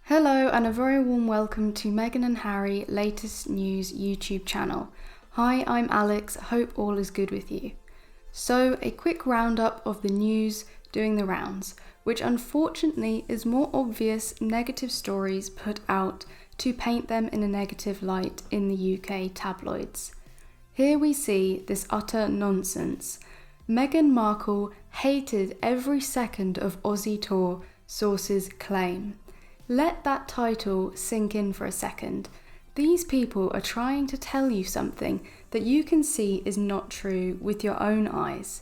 Hello and a very warm welcome to Meghan and Harry latest news YouTube channel. Hi, I'm Alex, hope all is good with you. So a quick roundup of the news doing the rounds, which unfortunately is more obvious negative stories put out to paint them in a negative light in the UK tabloids. Here we see this utter nonsense. Meghan Markle hated every second of Aussie tour, sources claim. Let that title sink in for a second. These people are trying to tell you something that you can see is not true with your own eyes.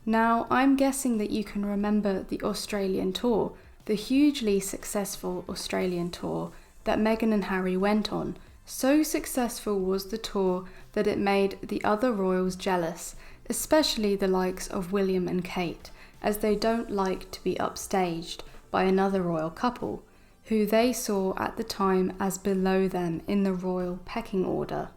Now, I'm guessing that you can remember the Australian tour, the hugely successful Australian tour that Meghan and Harry went on. So successful was the tour that it made the other royals jealous, especially the likes of William and Kate, as they don't like to be upstaged by another royal couple, who they saw at the time as below them in the royal pecking order.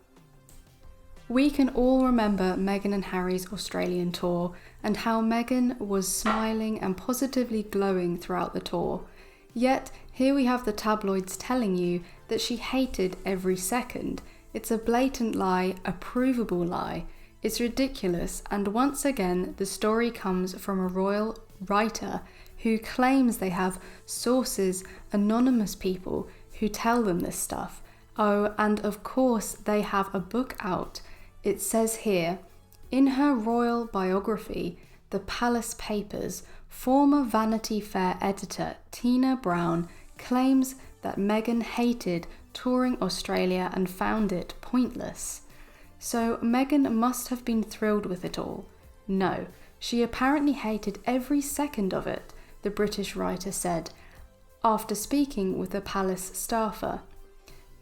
We can all remember Meghan and Harry's Australian tour and how Meghan was smiling and positively glowing throughout the tour. Yet here we have the tabloids telling you that she hated every second. It's a blatant lie, a provable lie. It's ridiculous, and once again the story comes from a royal writer who claims they have sources, anonymous people who tell them this stuff. Oh, and of course they have a book out. It says here, in her royal biography, The Palace Papers, former Vanity Fair editor Tina Brown claims that Meghan hated touring Australia and found it pointless. So Meghan must have been thrilled with it all. No, she apparently hated every second of it, the British writer said, after speaking with a palace staffer.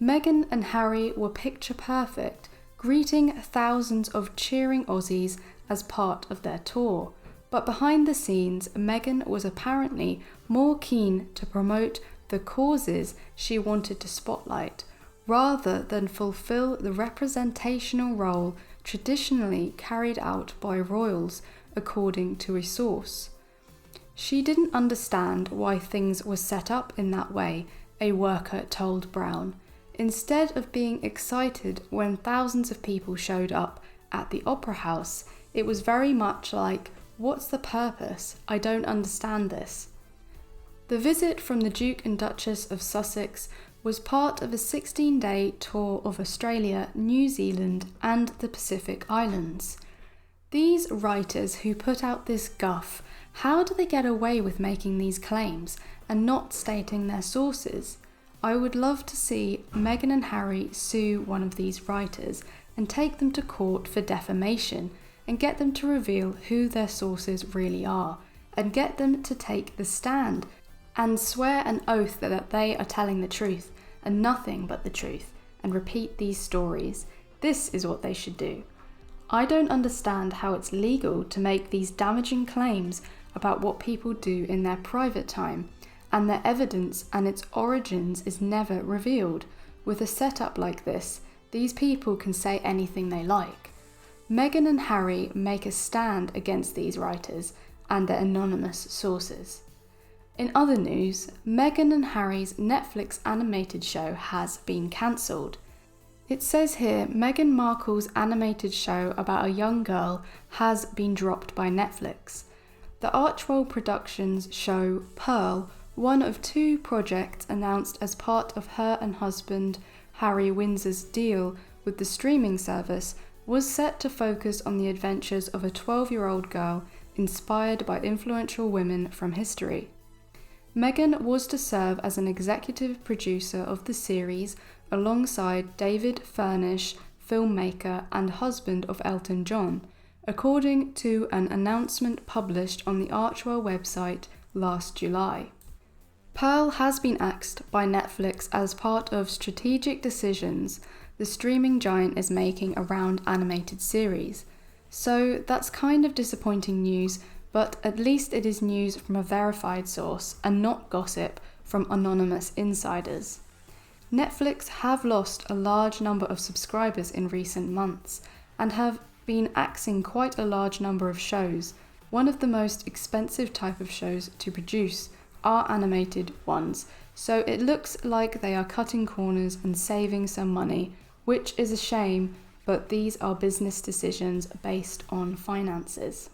Meghan and Harry were picture perfect, greeting thousands of cheering Aussies as part of their tour. But behind the scenes, Meghan was apparently more keen to promote the causes she wanted to spotlight, rather than fulfill the representational role traditionally carried out by royals, according to a source. She didn't understand why things were set up in that way, a worker told Brown. Instead of being excited when thousands of people showed up at the Opera House, it was very much like, what's the purpose? I don't understand this. The visit from the Duke and Duchess of Sussex was part of a 16-day tour of Australia, New Zealand and the Pacific Islands. These writers who put out this guff, how do they get away with making these claims and not stating their sources? I would love to see Meghan and Harry sue one of these writers and take them to court for defamation and get them to reveal who their sources really are and get them to take the stand and swear an oath that they are telling the truth and nothing but the truth and repeat these stories. This is what they should do. I don't understand how it's legal to make these damaging claims about what people do in their private time, and their evidence and its origins is never revealed. With a setup like this, these people can say anything they like. Meghan and Harry make a stand against these writers and their anonymous sources. In other news, Meghan and Harry's Netflix animated show has been cancelled. It says here Meghan Markle's animated show about a young girl has been dropped by Netflix. The Archwell Productions show Pearl, one of two projects announced as part of her and husband Harry Windsor's deal with the streaming service, was set to focus on the adventures of a 12-year-old girl inspired by influential women from history. Meghan was to serve as an executive producer of the series alongside David Furnish, filmmaker and husband of Elton John, according to an announcement published on the Archwell website last July. Pearl has been axed by Netflix as part of strategic decisions the streaming giant is making around animated series. So that's kind of disappointing news, but at least it is news from a verified source and not gossip from anonymous insiders. Netflix have lost a large number of subscribers in recent months and have been axing quite a large number of shows. One of the most expensive type of shows to produce are animated ones, So it looks like they are cutting corners and saving some money, which is a shame, but these are business decisions based on finances.